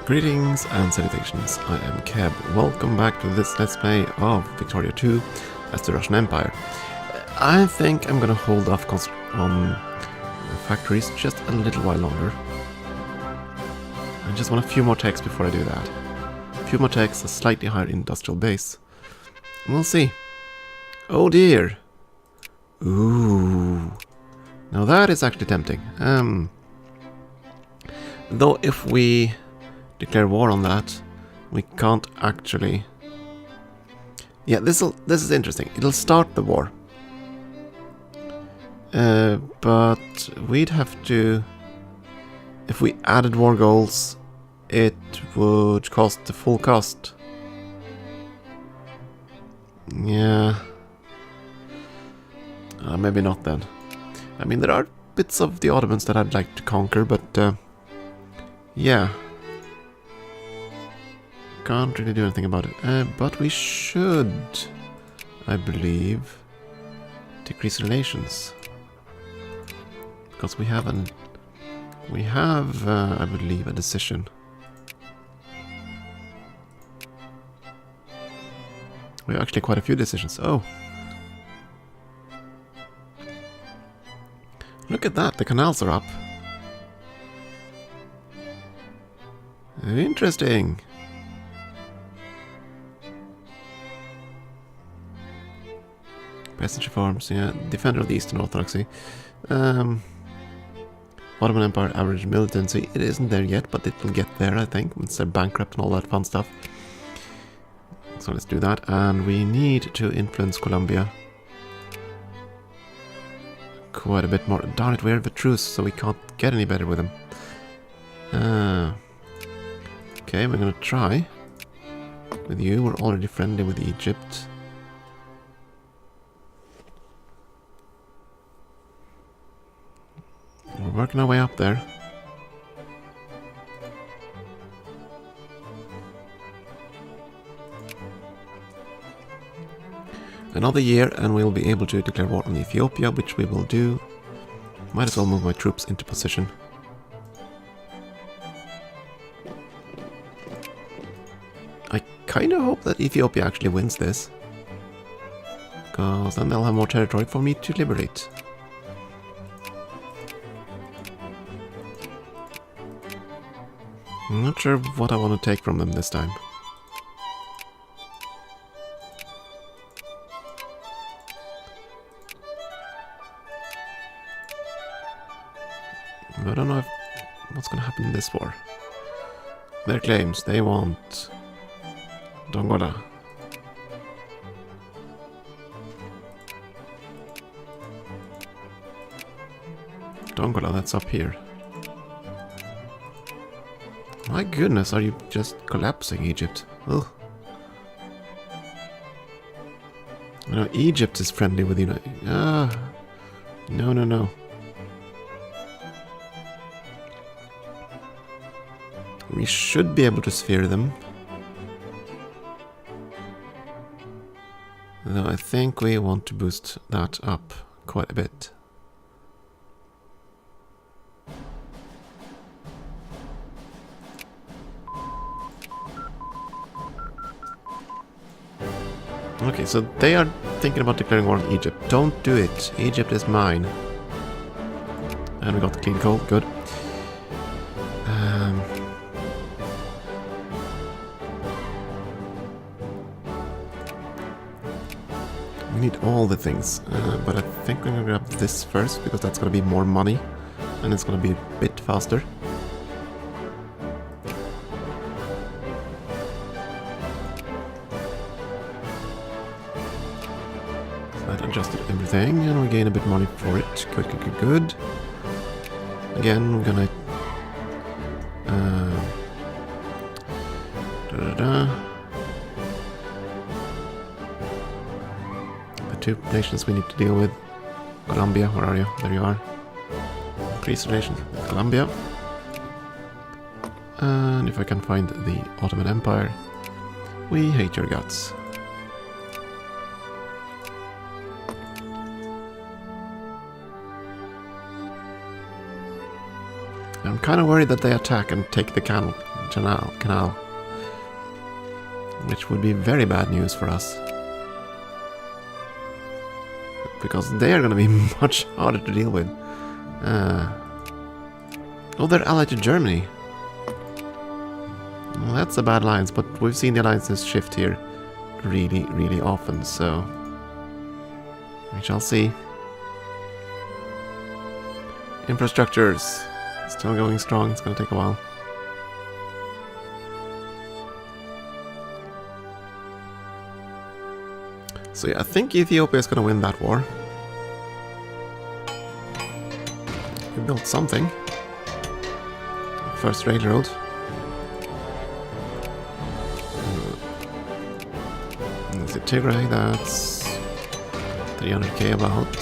Greetings and salutations, I am Keb. Welcome back to this Let's Play of Victoria 2 as the Russian Empire. I think I'm gonna hold off on factories just a little while longer. I just want a few more techs before I do that. A few more techs, a slightly higher industrial base. We'll see. Oh dear! Ooh. Now that is actually tempting. Though if we declare war on that, we can't actually... Yeah, this is interesting. It'll start the war. But we'd have to... If we added war goals, it would cost the full cost. Yeah. Maybe not then. I mean, there are bits of the Ottomans that I'd like to conquer, but... yeah. Can't really do anything about it. But we should, I believe, decrease relations. Because we have, I believe, a decision. We have actually quite a few decisions. Oh. Look at that, the canals are up. Interesting. Passenger farms, yeah. Defender of the Eastern Orthodoxy. Ottoman Empire average militancy. It isn't there yet, but it will get there, I think, once they're bankrupt and all that fun stuff. So let's do that. And we need to influence Colombia quite a bit more. Darn it, we have a truce, so we can't get any better with them. Okay, we're gonna try with you. We're already friendly with Egypt. We're working our way up there. Another year and we'll be able to declare war on Ethiopia, which we will do. Might as well move my troops into position. I kind of hope that Ethiopia actually wins this. Because then they'll have more territory for me to liberate. I'm not sure what I want to take from them this time. I don't know what's going to happen in this war. Their claims, they want Dongola. Dongola, that's up here. My goodness, are you just collapsing, Egypt? Ugh. You know, Egypt is friendly with you. No. We should be able to sphere them. Though I think we want to boost that up quite a bit. Okay, so they are thinking about declaring war on Egypt. Don't do it. Egypt is mine. And we got the clean coal. Good. We need all the things. But I think we're going to grab this first, because that's going to be more money. And it's going to be a bit faster. Adjusted everything, and we gain a bit money for it. Good. Again, we're gonna... The two nations we need to deal with. Colombia, where are you? There you are. Increase relations with Colombia. And if I can find the Ottoman Empire, we hate your guts. I'm kind of worried that they attack and take the canal. Which would be very bad news for us. Because they are going to be much harder to deal with. Oh, they're allied to Germany. Well, that's a bad alliance, but we've seen the alliances shift here really, really often, so we shall see. Infrastructures still going strong. It's going to take a while. So yeah, I think Ethiopia is going to win that war. We built something. First railroad. Let's see, Tigray, that's 300k about.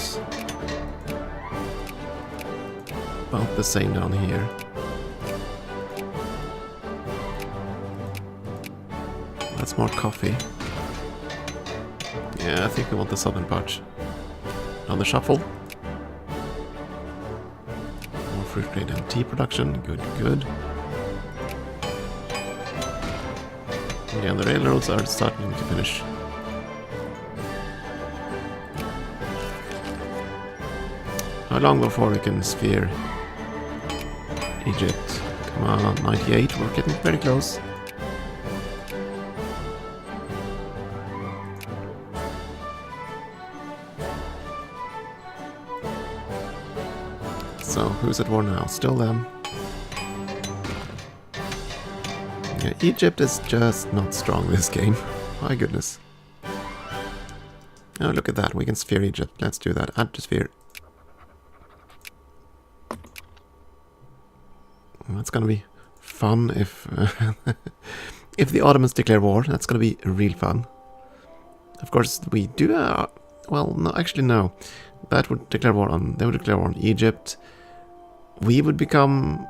About the same down here. That's more coffee. Yeah, I think we want the southern part. Another shuffle. More fruit grade and tea production. Good, good. Yeah, the railroads are starting to finish. How long before we can sphere Egypt? Come on, 98. We're getting very close. So, who's at war now? Still them. Yeah, Egypt is just not strong this game. My goodness. Oh, look at that. We can sphere Egypt. Let's do that. Add to sphere. Well, that's gonna be fun if... if the Ottomans declare war. That's gonna be real fun. Of course, we do... well, no, actually, no. That would declare war on... They would declare war on Egypt. We would become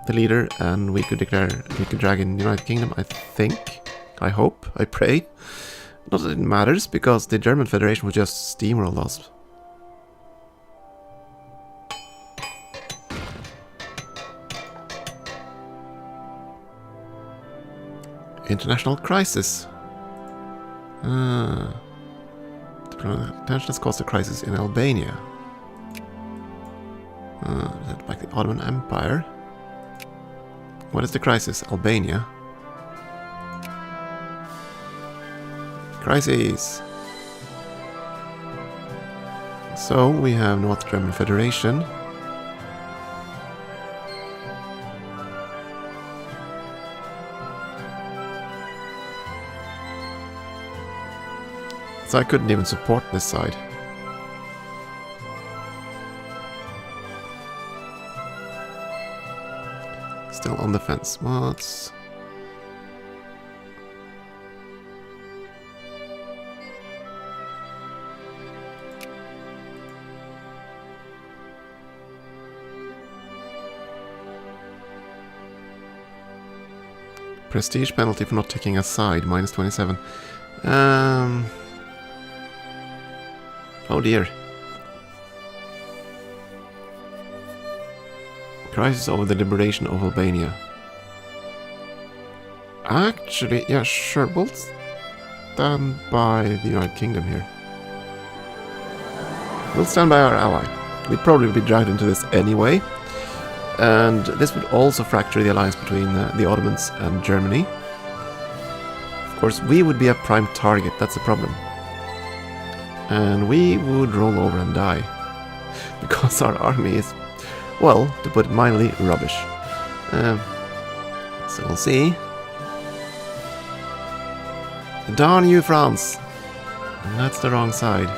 the leader, and we could declare, we could drag in the United Kingdom, I think. I hope, I pray. Not that it matters, because the German Federation would just steamroll us. International crisis. Tension has caused a crisis in Albania. Like the Ottoman Empire. What is the crisis? Albania. Crises. So we have North German Federation. So I couldn't even support this side. Still on the fence. What's... Prestige penalty for not taking a side, minus 27. Oh dear. Crisis over the liberation of Albania. Actually, yeah, sure, we'll stand by the United Kingdom here. We'll stand by our ally. We'd probably be dragged into this anyway. And this would also fracture the alliance between the Ottomans and Germany. Of course, we would be a prime target, that's the problem. And we would roll over and die. Because our army is, well, to put it mildly, rubbish. So we'll see. Darn you, France! That's the wrong side.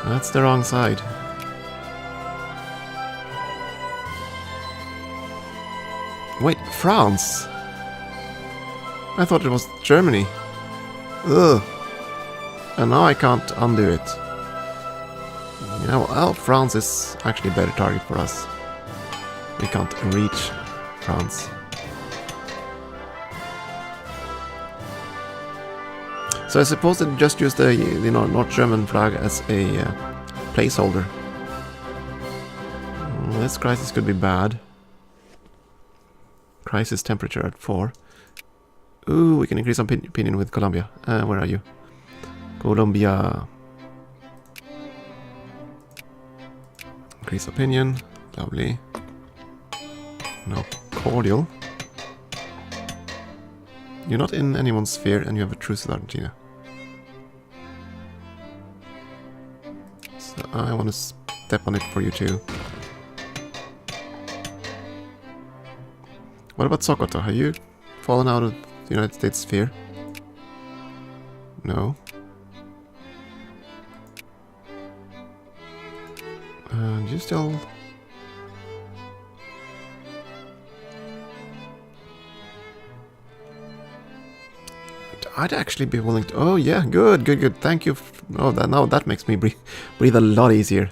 That's the wrong side. Wait, France? I thought it was Germany. Ugh. And now I can't undo it. Yeah, well, France is actually a better target for us. We can't reach France. So I suppose they just use the North German flag as a placeholder. This crisis could be bad. Crisis temperature at 4. Ooh, we can increase opinion with Colombia. Where are you? Colombia. Increase opinion. Lovely. No, cordial. You're not in anyone's sphere and you have a truce with Argentina. So I want to step on it for you too. What about Sokoto? Have you fallen out of the United States sphere? No. And you still... I'd actually be willing to... Oh yeah, good. Thank you. Oh, now that makes me breathe a lot easier.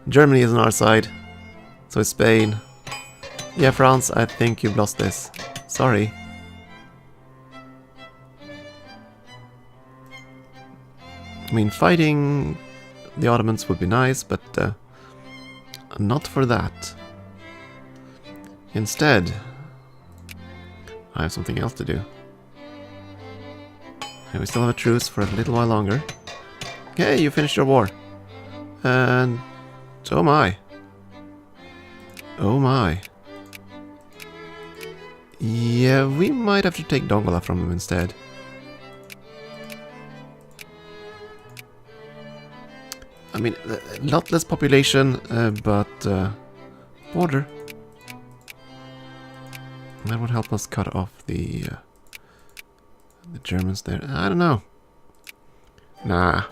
Germany is on our side. So is Spain. Yeah, France, I think you've lost this. Sorry. I mean, fighting the Ottomans would be nice, but not for that. Instead, I have something else to do. And we still have a truce for a little while longer. Okay, you finished your war. And... oh my. Oh my. Yeah, we might have to take Dongola from them instead. I mean, a lot less population, but border. That would help us cut off the Germans there. I don't know. Nah.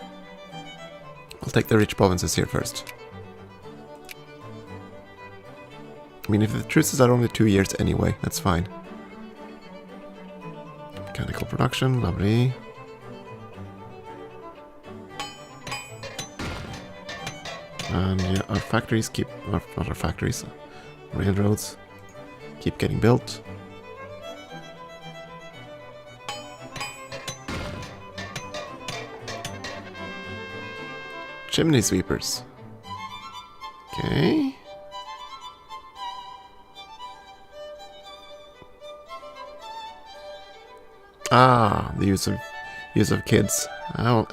I'll take the rich provinces here first. I mean, if the truces are only 2 years anyway, that's fine. Mechanical production, lovely. And yeah, our factories keep... not our factories, railroads keep getting built. Chimney sweepers. Okay. Ah, the use of kids. Oh,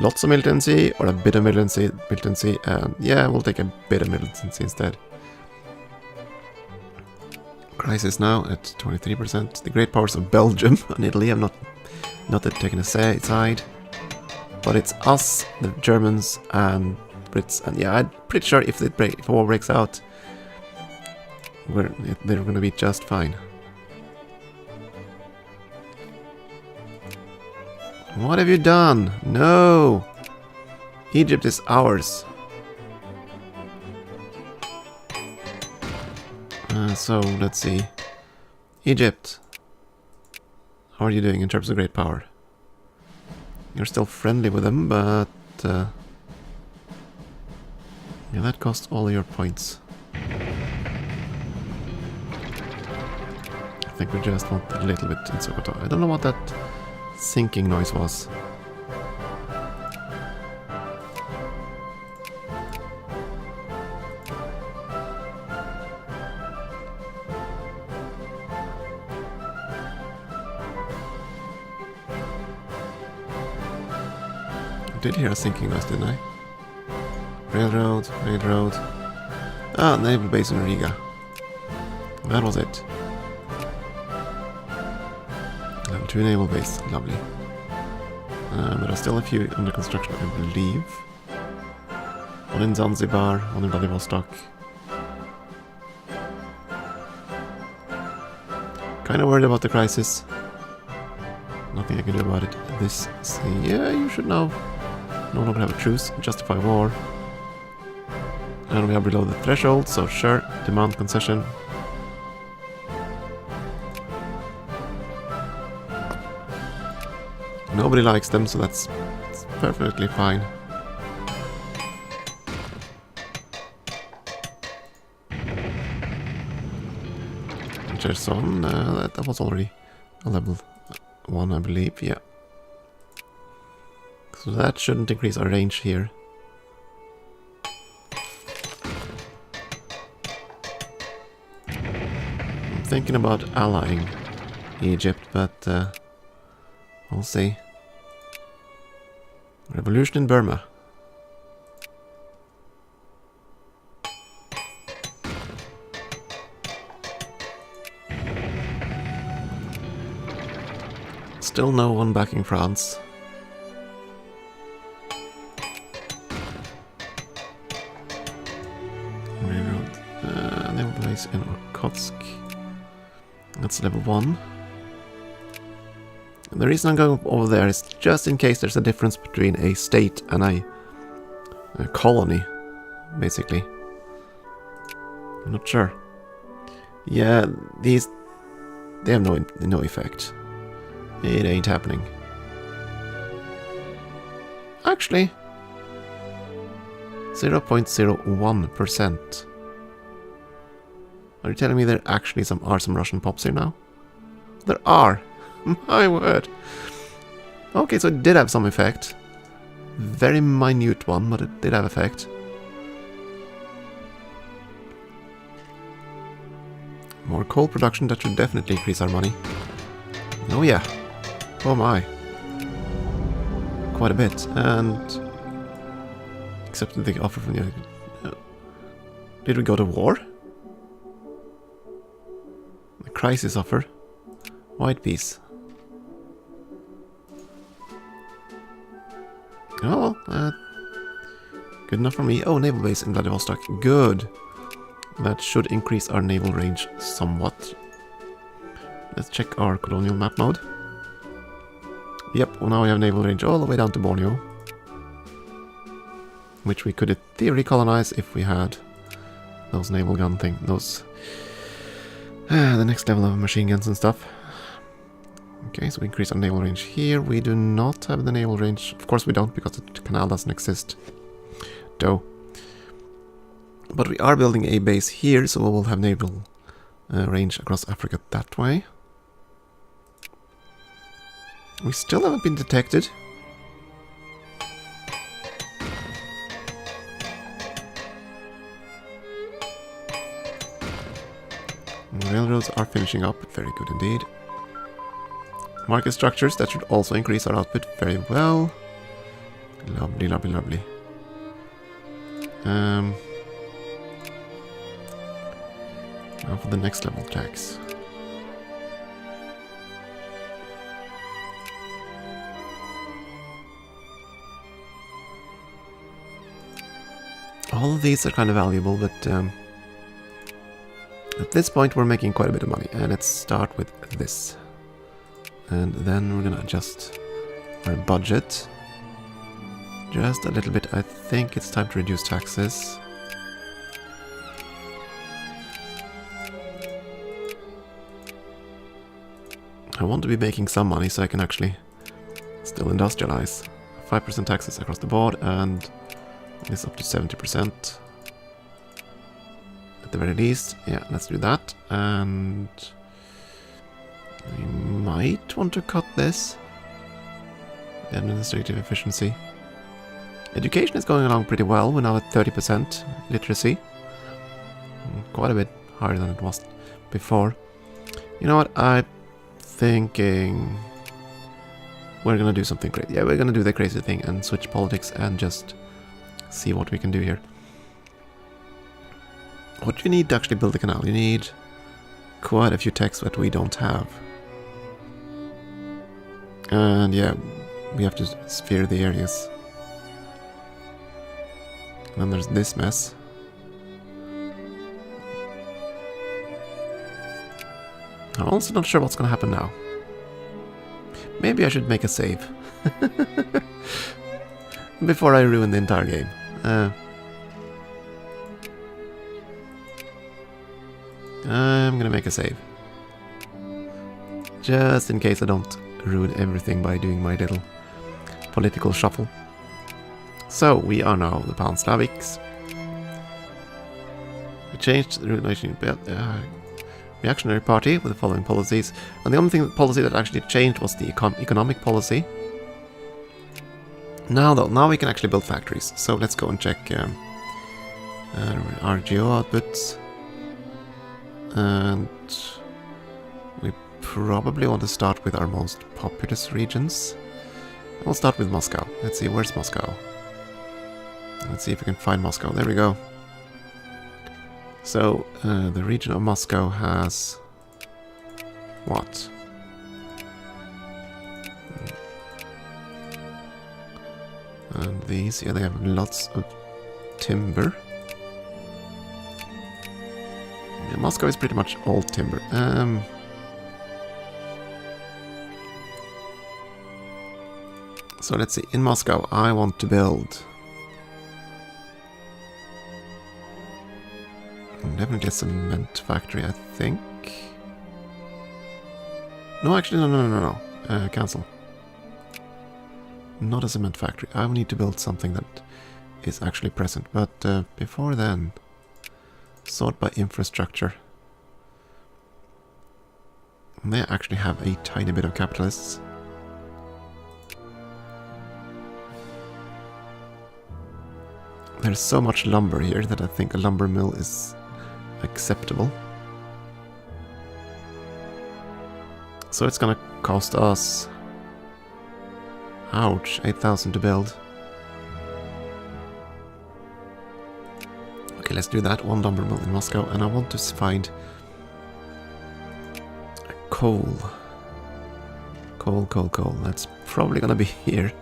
lots of militancy or a bit of militancy. Yeah, we'll take a bit of militancy instead. Crisis now at 23%. The great powers of Belgium and Italy have not taken a side, but it's us, the Germans and Brits, and yeah, I'm pretty sure if war breaks out, they're going to be just fine. What have you done? No! Egypt is ours. So, let's see. Egypt. How are you doing in terms of great power? You're still friendly with them, but... yeah, that costs all your points. I think we just want a little bit in Sokoto. I don't know what that sinking noise was. I did hear a sinking noise, didn't I? Railroad. Ah, naval base in Riga. That was it. Level 2 naval base, lovely. There are still a few under construction, I believe. One in Zanzibar, one in Vladivostok. Kind of worried about the crisis. Nothing I can do about it. This, yeah, you should know. No longer have a truce, justify war. And we are below the threshold, so sure, demand concession. Nobody likes them, so that's perfectly fine. Cherson, that was already a level 1, I believe, yeah. So that shouldn't increase our range here. thinking about allying Egypt, but we'll see. Revolution in Burma. Still no one backing France. Naval base in Irkutsk. That's level 1. And the reason I'm going over there is just in case there's a difference between a state and a colony, basically. I'm not sure. Yeah, they have no effect. It ain't happening. Actually, 0.01%. Are you telling me there actually are some Russian pops here now? There are! My word! Okay, so it did have some effect. Very minute one, but it did have effect. More coal production, that should definitely increase our money. Oh yeah. Oh my. Quite a bit. And accepted the offer from the... Did we go to war? The crisis offer. White peace. Oh well, good enough for me. Oh, naval base in Vladivostok. Good. That should increase our naval range somewhat. Let's check our colonial map mode. Yep, well now we have naval range all the way down to Borneo. Which we could in theory colonize if we had those naval gun thing, those... the next level of machine guns and stuff. Okay, so we increase our naval range here. We do not have the naval range. Of course we don't, because the canal doesn't exist. Though. But we are building a base here, so we will have naval range across Africa that way. We still haven't been detected. Railroads are finishing up. Very good indeed. Market structures, that should also increase our output very well. Lovely, lovely, lovely. Now for the next level tax. All of these are kind of valuable, but at this point we're making quite a bit of money. And let's start with this. And then we're gonna adjust our budget just a little bit. I think it's time to reduce taxes. I want to be making some money so I can actually still industrialize. 5% taxes across the board, and it's up to 70%. At the very least. Yeah, let's do that. And we might want to cut this. The administrative efficiency. Education is going along pretty well. We're now at 30% literacy. Quite a bit higher than it was before. You know what? I'm thinking we're gonna do something crazy. Yeah, we're gonna do the crazy thing and switch politics and just see what we can do here. What do you need to actually build the canal? You need quite a few techs that we don't have. And yeah, we have to sphere the areas. And then there's this mess. I'm also not sure what's going to happen now. Maybe I should make a save. Before I ruin the entire game. I'm going to make a save. Just in case I don't ruin everything by doing my little political shuffle. So, we are now the Pan-Slavics. We changed the reactionary party with the following policies. And the only policy that actually changed was the economic policy. Now though, now we can actually build factories. So let's go and check our geo outputs. And probably want to start with our most populous regions. We'll start with Moscow. Let's see, where's Moscow? Let's see if we can find Moscow. There we go. So, the region of Moscow has... what? And these, yeah, they have lots of timber. Yeah, Moscow is pretty much all timber. So let's see, in Moscow I want to build... definitely a cement factory, I think. No, actually, no. Cancel. Not a cement factory. I will need to build something that is actually present. But before then, sort by infrastructure. And they actually have a tiny bit of capitalists. There's so much lumber here that I think a lumber mill is acceptable. So it's gonna cost us... ouch, 8,000 to build. Okay, let's do that. One lumber mill in Moscow, and I want to find... coal. Coal. That's probably gonna be here,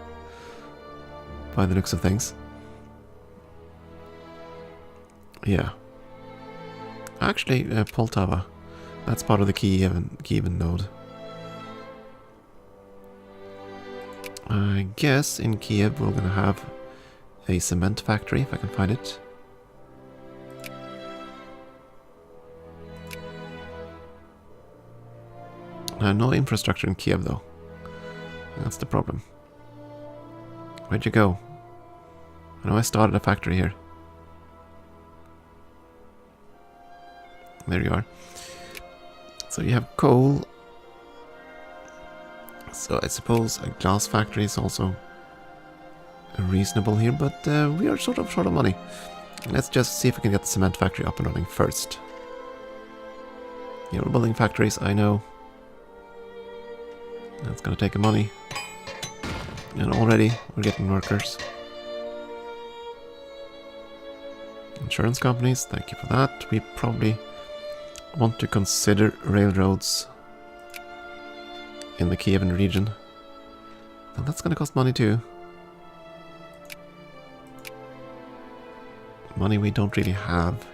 by the looks of things. Yeah. Actually, Poltava. That's part of the Kievan node. I guess in Kiev we're gonna have a cement factory, if I can find it. No infrastructure in Kiev, though. That's the problem. Where'd you go? I know I started a factory here. There you are. So you have coal. So I suppose a glass factory is also reasonable here, but we are sort of short of money. Let's just see if we can get the cement factory up and running first. Yeah, we're building factories, I know. That's gonna take money. And already we're getting workers. Insurance companies, thank you for that. We probably want to consider railroads in the Kievan region. And that's gonna cost money too. Money we don't really have.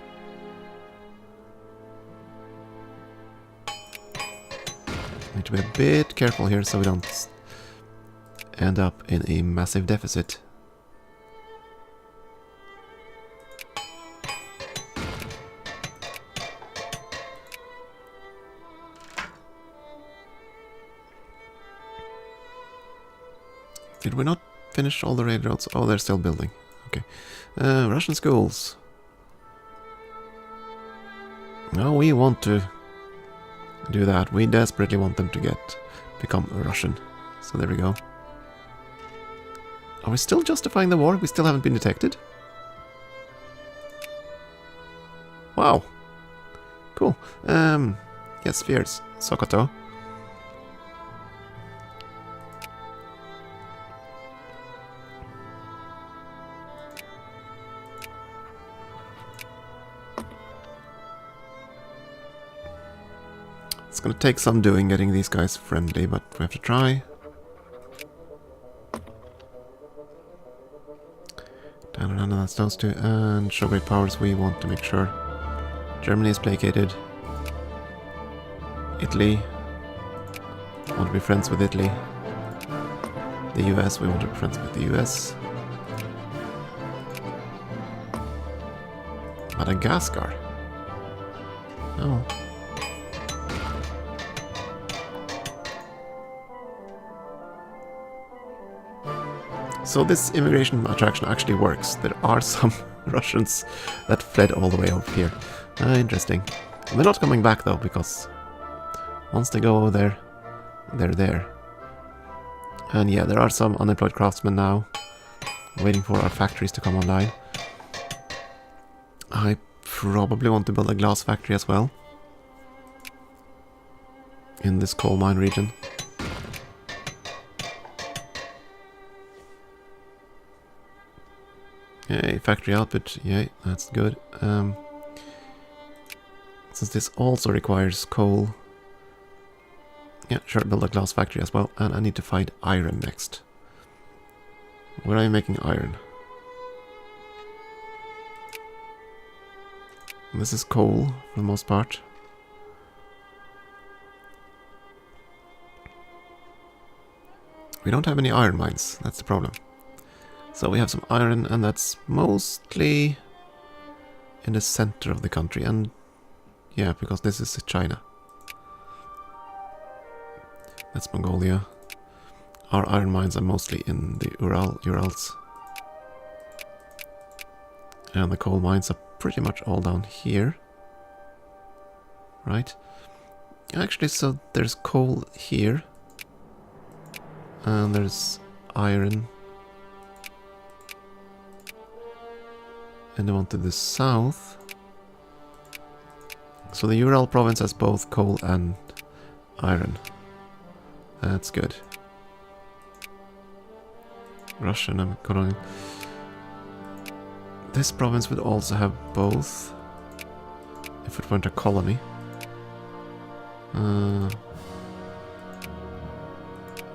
Need to be a bit careful here so we don't end up in a massive deficit. Did we not finish all the railroads? Oh, they're still building. Okay. Russian schools. No, we want to do that. We desperately want them to become Russian. So there we go. Are we still justifying the war? We still haven't been detected? Wow. Cool. Yes, spheres. Sokoto. It's gonna take some doing getting these guys friendly, but we have to try. And that's those two. And show great powers, we want to make sure Germany is placated. Italy. Want to be friends with Italy. The US, we want to be friends with the US. Madagascar. Oh. So this immigration attraction actually works. There are some Russians that fled all the way over here. Interesting. They're not coming back though, because once they go over there, they're there. And yeah, there are some unemployed craftsmen now, waiting for our factories to come online. I probably want to build a glass factory as well. in this coal mine region. Yay, factory output, yay, that's good. Since this also requires coal, yeah, sure, build a glass factory as well. And I need to find iron next. Where are you making iron? This is coal for the most part. We don't have any iron mines, that's the problem. So we have some iron, and that's mostly in the center of the country. And yeah, because this is China. That's Mongolia. Our iron mines are mostly in the Urals. And the coal mines are pretty much all down here. Right? Actually, so there's coal here. And there's iron. And the one to the south. So the Ural province has both coal and iron. That's good. Russian and colonial. This province would also have both, if it weren't a colony.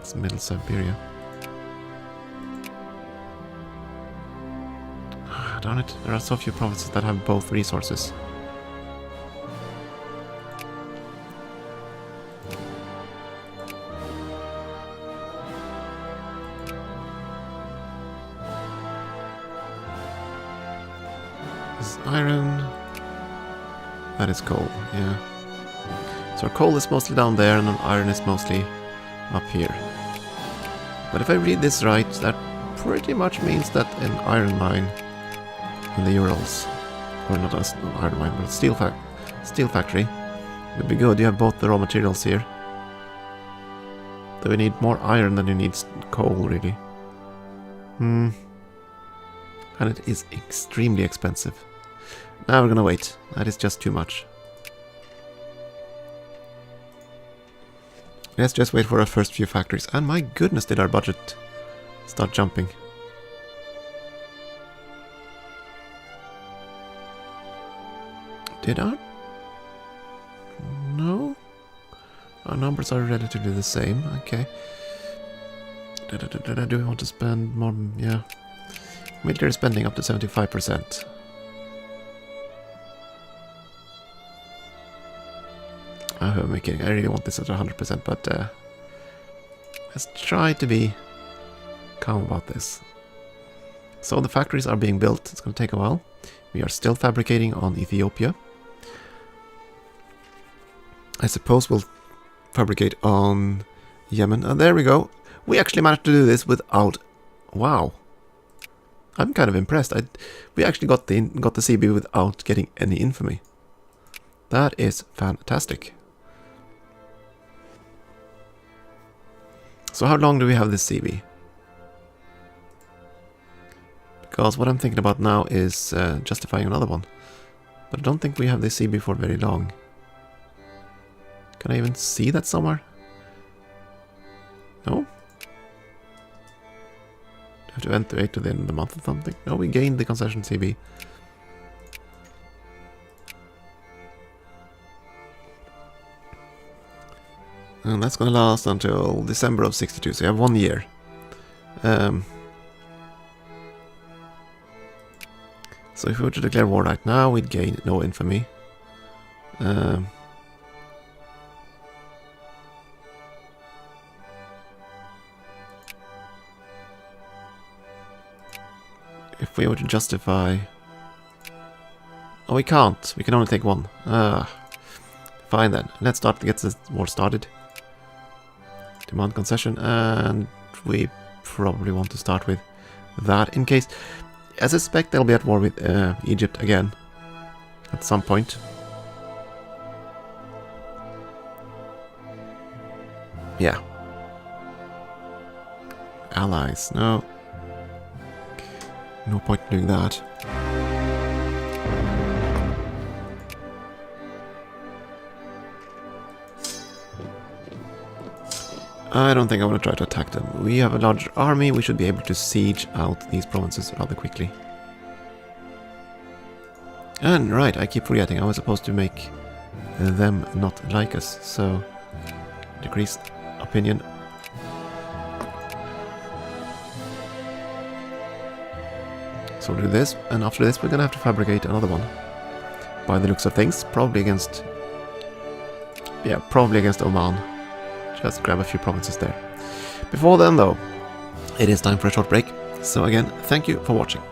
It's Middle Siberia. Darn it, there are so few provinces that have both resources. This is iron. That is coal, yeah. So our coal is mostly down there and iron is mostly up here. But if I read this right, that pretty much means that an iron mine in the Urals, or not an iron mine, but a steel factory, would be good. You have both the raw materials here. Do we need more iron than you need coal, really? And it is extremely expensive. Now we're gonna wait. That is just too much. Let's just wait for our first few factories. And my goodness, did our budget start jumping. Did our... No? Our numbers are relatively the same. Okay. Do we want to spend more? Yeah. Military spending up to 75%. Who am I kidding? I really want this at 100%, but let's try to be calm about this. So the factories are being built. It's going to take a while. We are still fabricating on Ethiopia. I suppose we'll fabricate on Yemen. And there we go. We actually managed to do this without... Wow. I'm kind of impressed. We actually got the CB without getting any infamy. That is fantastic. So how long do we have this CB? Because what I'm thinking about now is justifying another one. But I don't think we have this CB for very long. Can I even see that somewhere? No? Do I have to enter it to the end of the month or something? No, we gained the concession CB. And that's going to last until December of 62, so you have 1 year. So if we were to declare war right now, we'd gain no infamy. If we were to justify... Oh, we can't. We can only take one. Fine then. Let's start to get this war started. Demand concession, and we probably want to start with that in case... I suspect they'll be at war with Egypt again at some point. Yeah. Allies, no. No point in doing that. I don't think I want to try to attack them. We have a large army, we should be able to siege out these provinces rather quickly. And right, I keep forgetting, I was supposed to make them not like us, so decreased opinion. So we'll do this, and after this we're gonna have to fabricate another one. By the looks of things, probably against... yeah, probably against Oman. Just grab a few provinces there. Before then though, it is time for a short break. So again, thank you for watching.